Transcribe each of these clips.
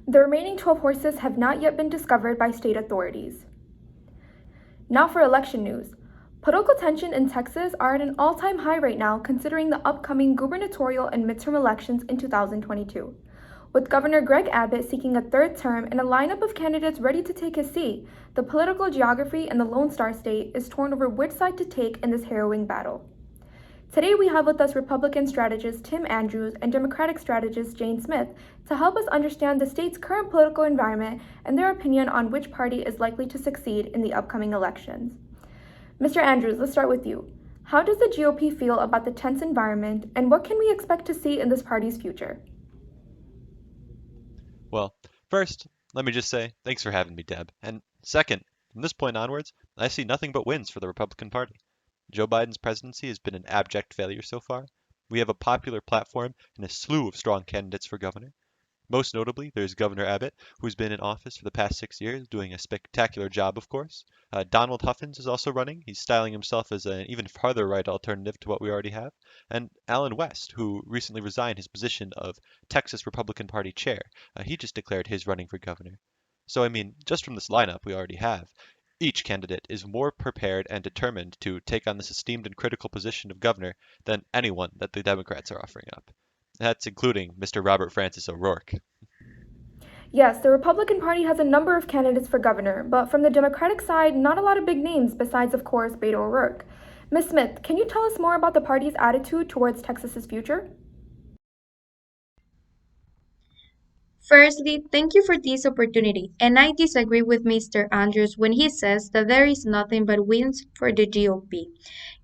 The remaining 12 horses have not yet been discovered by state authorities. Now for election news. Political tension in Texas are at an all-time high right now considering the upcoming gubernatorial and midterm elections in 2022. With Governor Greg Abbott seeking a third term and a lineup of candidates ready to take his seat, the political geography in the Lone Star State is torn over which side to take in this harrowing battle. Today we have with us Republican strategist Tim Andrews and Democratic strategist Jane Smith to help us understand the state's current political environment and their opinion on which party is likely to succeed in the upcoming elections. Mr. Andrews, let's start with you. How does the GOP feel about the tense environment, and what can we expect to see in this party's future? Well, first, let me just say thanks for having me, Deb. And second, from this point onwards, I see nothing but wins for the Republican Party. Joe Biden's presidency has been an abject failure so far. We have a popular platform and a slew of strong candidates for governor. Most notably, there's Governor Abbott, who's been in office for the past 6 years, doing a spectacular job, of course. Donald Huffins is also running. He's styling himself as an even farther right alternative to what we already have. And Alan West, who recently resigned his position of Texas Republican Party chair, he just declared his running for governor. So, I mean, just from this lineup we already have, each candidate is more prepared and determined to take on this esteemed and critical position of governor than anyone that the Democrats are offering up. That's including Mr. Robert Francis O'Rourke. Yes, the Republican Party has a number of candidates for governor, but from the Democratic side, not a lot of big names besides, of course, Beto O'Rourke. Ms. Smith, can you tell us more about the party's attitude towards Texas's future? Firstly, thank you for this opportunity, and I disagree with Mr. Andrews when he says that there is nothing but wins for the GOP.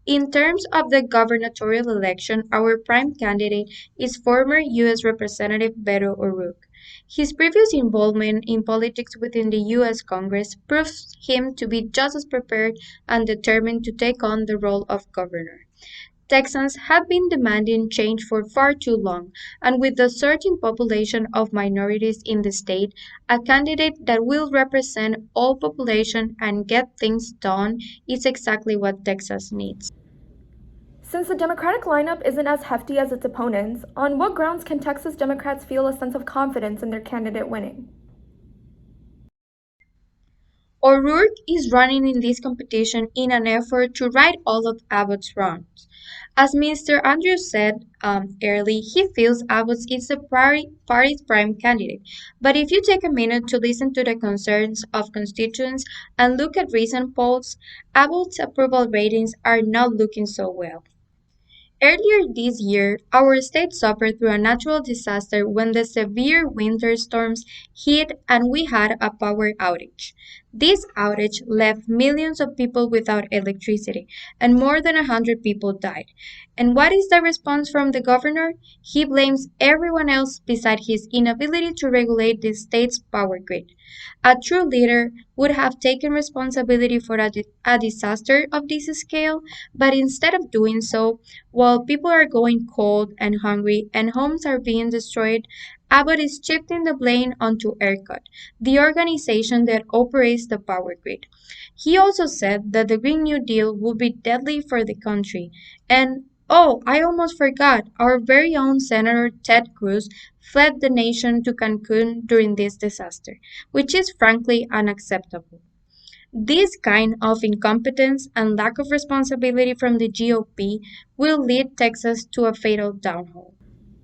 In terms of the gubernatorial election, our prime candidate is former U.S. Representative Beto O'Rourke. His previous involvement in politics within the U.S. Congress proves him to be just as prepared and determined to take on the role of governor. Texans have been demanding change for far too long, and with the surging population of minorities in the state, a candidate that will represent all population and get things done is exactly what Texas needs. Since the Democratic lineup isn't as hefty as its opponents, on what grounds can Texas Democrats feel a sense of confidence in their candidate winning? O'Rourke is running in this competition in an effort to right all of Abbott's wrongs. As Mr. Andrews said early, he feels Abbott is the party's prime candidate. But if you take a minute to listen to the concerns of constituents and look at recent polls, Abbott's approval ratings are not looking so well. Earlier this year, our state suffered through a natural disaster when the severe winter storms hit and we had a power outage. This outage left millions of people without electricity, and more than 100 people died. And what is the response from the governor? He blames everyone else beside his inability to regulate the state's power grid. A true leader would have taken responsibility for a disaster of this scale, but instead of doing so, while people are going cold and hungry and homes are being destroyed, Abbott is shifting the blame onto ERCOT, the organization that operates the power grid. He also said that the Green New Deal would be deadly for the country. And oh, I almost forgot, our very own Senator Ted Cruz fled the nation to Cancun during this disaster, which is frankly unacceptable. This kind of incompetence and lack of responsibility from the GOP will lead Texas to a fatal downfall.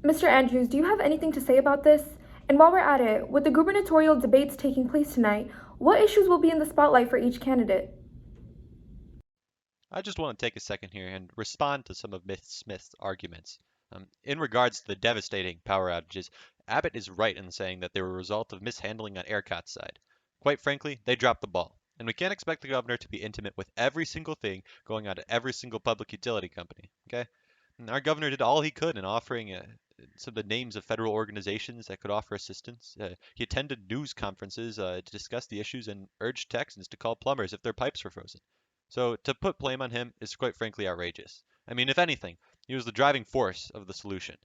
Mr. Andrews, do you have anything to say about this? And while we're at it, with the gubernatorial debates taking place tonight, what issues will be in the spotlight for each candidate? I just want to take a second here and respond to some of Miss Smith's arguments. In regards to the devastating power outages, Abbott is right in saying that they were a result of mishandling on ERCOT's side. Quite frankly, they dropped the ball, and we can't expect the governor to be intimate with every single thing going on at every single public utility company. Okay? And our governor did all he could in offering some of the names of federal organizations that could offer assistance. He attended news conferences to discuss the issues and urged Texans to call plumbers if their pipes were frozen. So to put blame on him is quite frankly outrageous. I mean, if anything, he was the driving force of the solution.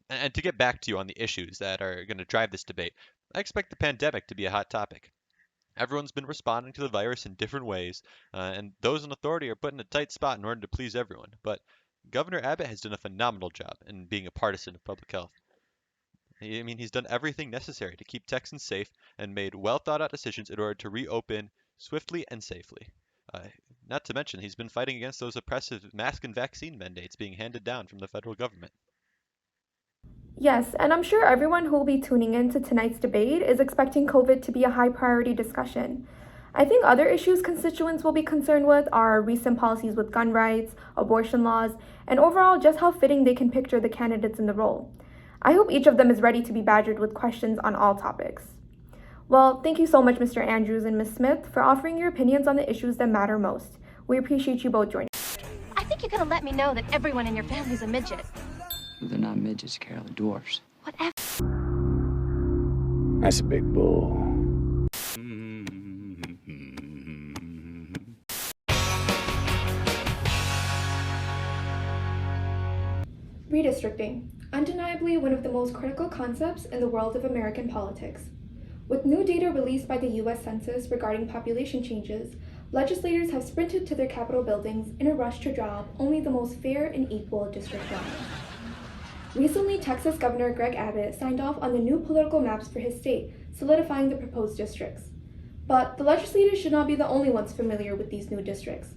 And to get back to you on the issues that are going to drive this debate, I expect the pandemic to be a hot topic. Everyone's been responding to the virus in different ways, and those in authority are put in a tight spot in order to please everyone. But Governor Abbott has done a phenomenal job in being a partisan of public health. He's done everything necessary to keep Texans safe and made well thought out decisions in order to reopen swiftly and safely. Uh, Not to mention, he's been fighting against those oppressive mask and vaccine mandates being handed down from the federal government. Yes, and I'm sure everyone who will be tuning in to tonight's debate is expecting COVID to be a high priority discussion. I think other issues constituents will be concerned with are recent policies with gun rights, abortion laws, and overall just how fitting they can picture the candidates in the role. I hope each of them is ready to be badgered with questions on all topics. Well, thank you so much, Mr. Andrews and Ms. Smith, for offering your opinions on the issues that matter most. We appreciate you both joining. I think you're gonna let me know that everyone in your family's a midget. They're not midgets, Carol. They're dwarfs. Whatever. That's a big bull. Redistricting, undeniably one of the most critical concepts in the world of American politics. With new data released by the U.S. Census regarding population changes, legislators have sprinted to their Capitol buildings in a rush to draw up only the most fair and equal district lines. Recently, Texas Governor Greg Abbott signed off on the new political maps for his state, solidifying the proposed districts. But the legislators should not be the only ones familiar with these new districts.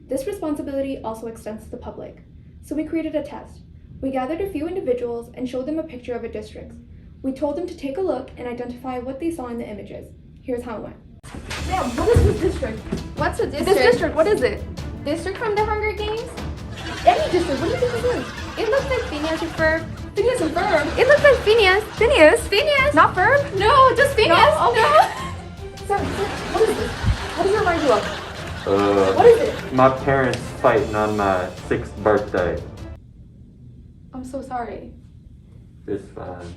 This responsibility also extends to the public. So we created a test. We gathered a few individuals and showed them a picture of a district. We told them to take a look and identify what they saw in the images. Here's how it went. Yeah, what is this district? What's a district? This district, what is it? District from the Hunger Games? Any district, what do you think this is? It looks like Phineas and Ferb. Phineas and Ferb. It looks like Phineas. Phineas? Not Ferb? No, just Phineas. No? Okay. Sir, what is this? What does it remind you of? What is it? My parents fighting on my 6th birthday. I'm so sorry. It's fine.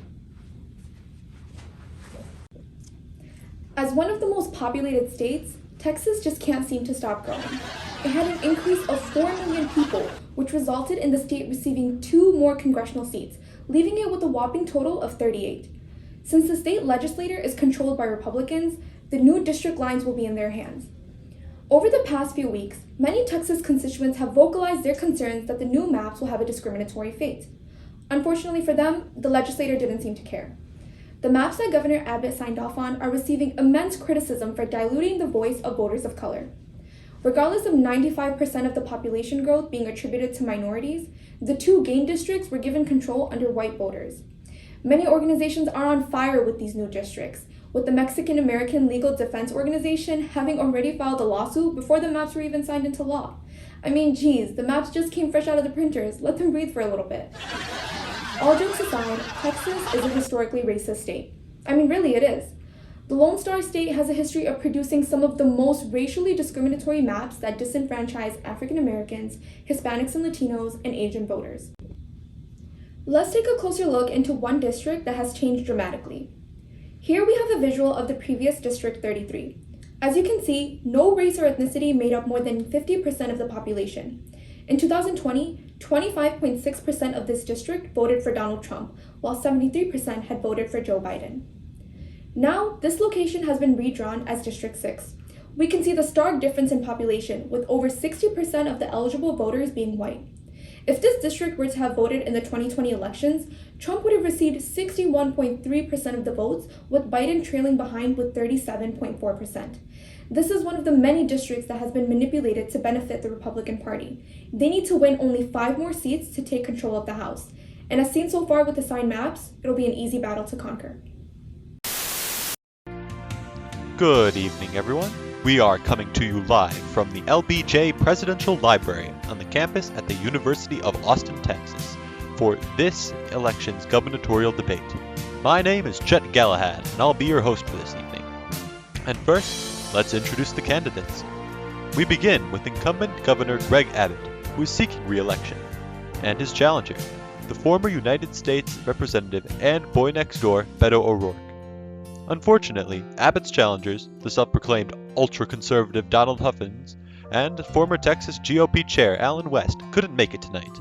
As one of the most populated states, Texas just can't seem to stop growing. It had an increase of 4 million people, which resulted in the state receiving 2 more congressional seats, leaving it with a whopping total of 38. Since the state legislature is controlled by Republicans, the new district lines will be in their hands. Over the past few weeks, many Texas constituents have vocalized their concerns that the new maps will have a discriminatory fate. Unfortunately for them, the legislature didn't seem to care. The maps that Governor Abbott signed off on are receiving immense criticism for diluting the voice of voters of color. Regardless of 95% of the population growth being attributed to minorities, the 2 gain districts were given control under white voters. Many organizations are on fire with these new districts, with the Mexican American Legal Defense Organization having already filed a lawsuit before the maps were even signed into law. I mean, geez, the maps just came fresh out of the printers. Let them breathe for a little bit. All jokes aside, Texas is a historically racist state. I mean, really, it is. The Lone Star State has a history of producing some of the most racially discriminatory maps that disenfranchise African Americans, Hispanics and Latinos, and Asian voters. Let's take a closer look into one district that has changed dramatically. Here we have a visual of the previous District 33. As you can see, no race or ethnicity made up more than 50% of the population. In 2020, 25.6% of this district voted for Donald Trump, while 73% had voted for Joe Biden. Now, this location has been redrawn as District 6. We can see the stark difference in population, with over 60% of the eligible voters being white. If this district were to have voted in the 2020 elections, Trump would have received 61.3% of the votes, with Biden trailing behind with 37.4%. This is one of the many districts that has been manipulated to benefit the Republican Party. They need to win only 5 more seats to take control of the House. And as seen so far with the signed maps, it'll be an easy battle to conquer. Good evening, everyone. We are coming to you live from the LBJ Presidential Library on the campus at the University of Austin, Texas, for this election's gubernatorial debate. My name is Chet Galahad, and I'll be your host for this evening. And first, let's introduce the candidates. We begin with incumbent Governor Greg Abbott, who is seeking re-election, and his challenger, the former United States Representative and boy next door, Beto O'Rourke. Unfortunately, Abbott's challengers, the self-proclaimed ultra-conservative Donald Huffins and former Texas GOP Chair Allen West, couldn't make it tonight.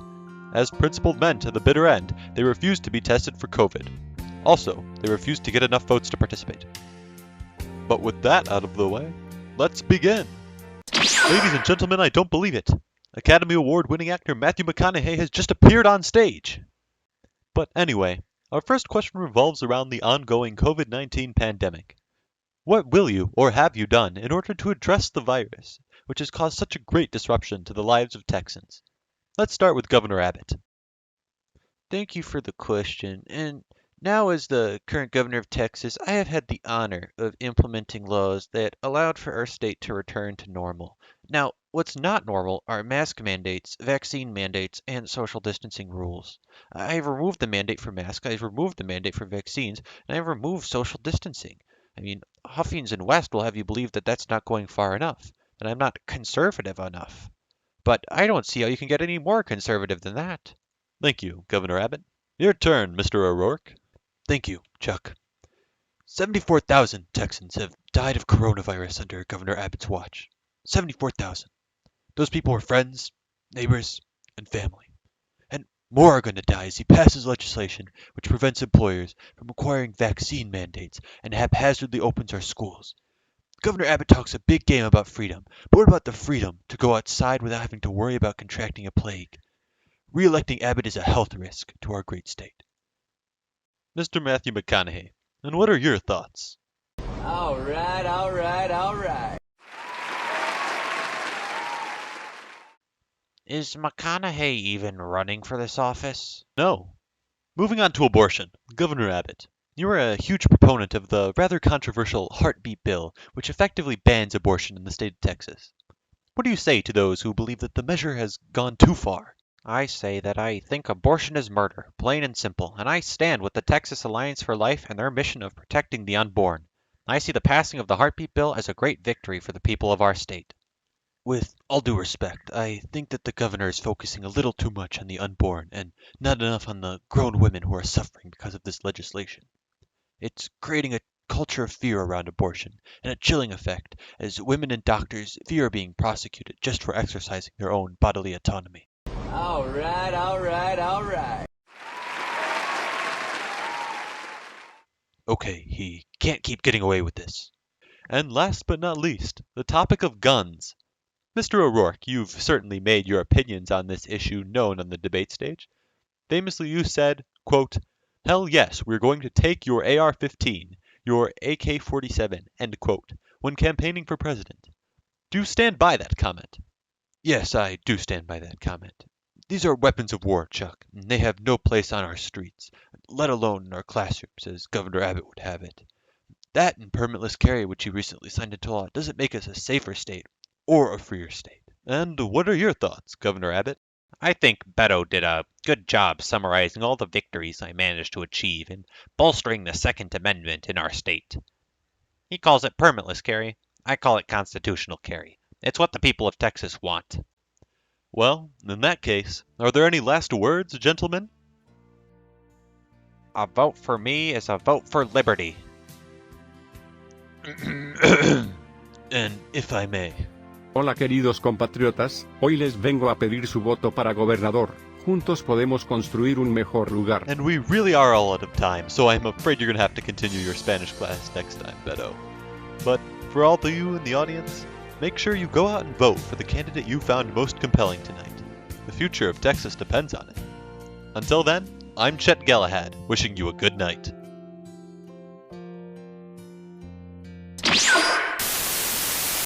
As principled men to the bitter end, they refused to be tested for COVID. Also, they refused to get enough votes to participate. But with that out of the way, let's begin! Ladies and gentlemen, I don't believe it. Academy Award-winning actor Matthew McConaughey has just appeared on stage. But anyway, Our first question revolves around the ongoing COVID-19 pandemic. What will you or have you done in order to address the virus, which has caused such a great disruption to the lives of Texans? Let's start with Governor Abbott. Thank you for the question. And now, as the current governor of Texas, I have had the honor of implementing laws that allowed for our state to return to normal. Now, what's not normal are mask mandates, vaccine mandates, and social distancing rules. I've removed the mandate for masks, I've removed the mandate for vaccines, and I've removed social distancing. I mean, Huffings and West will have you believe that that's not going far enough, that I'm not conservative enough. But I don't see how you can get any more conservative than that. Thank you, Governor Abbott. Your turn, Mr. O'Rourke. Thank you, Chuck. 74,000 Texans have died of coronavirus under Governor Abbott's watch. 74,000. Those people were friends, neighbors, and family. And more are going to die as he passes legislation which prevents employers from requiring vaccine mandates and haphazardly opens our schools. Governor Abbott talks a big game about freedom, but what about the freedom to go outside without having to worry about contracting a plague? Re-electing Abbott is a health risk to our great state. Mr. Matthew McConaughey, and what are your thoughts? All right. Is McConaughey even running for this office? No. Moving on to abortion, Governor Abbott, you are a huge proponent of the rather controversial Heartbeat Bill, which effectively bans abortion in the state of Texas. What do you say to those who believe that the measure has gone too far? I say that I think abortion is murder, plain and simple, and I stand with the Texas Alliance for Life and their mission of protecting the unborn. I see the passing of the Heartbeat Bill as a great victory for the people of our state. With all due respect, I think that the governor is focusing a little too much on the unborn and not enough on the grown women who are suffering because of this legislation. It's creating a culture of fear around abortion and a chilling effect as women and doctors fear being prosecuted just for exercising their own bodily autonomy. All right. Okay, he can't keep getting away with this. And last but not least, the topic of guns. Mr. O'Rourke, you've certainly made your opinions on this issue known on the debate stage. Famously, you said, quote, "Hell yes, we're going to take your AR-15, your AK-47, end quote, when campaigning for president." Do you stand by that comment? Yes, I do stand by that comment. These are weapons of war, Chuck, and they have no place on our streets, let alone in our classrooms, as Governor Abbott would have it. That and permitless carry, which he recently signed into law, doesn't make us a safer state or a freer state. And what are your thoughts, Governor Abbott? I think Beto did a good job summarizing all the victories I managed to achieve in bolstering the Second Amendment in our state. He calls it permitless carry. I call it constitutional carry. It's what the people of Texas want. Well, in that case, are there any last words, gentlemen? A vote for me is a vote for liberty. And if I may. Hola queridos compatriotas, hoy les vengo a pedir su voto para gobernador. Juntos podemos construir un mejor lugar. And we really are all out of time, so I'm afraid you're going to have to continue your Spanish class next time, Beto. But for all of you in the audience, make sure you go out and vote for the candidate you found most compelling tonight. The future of Texas depends on it. Until then, I'm Chet Galahad, wishing you a good night.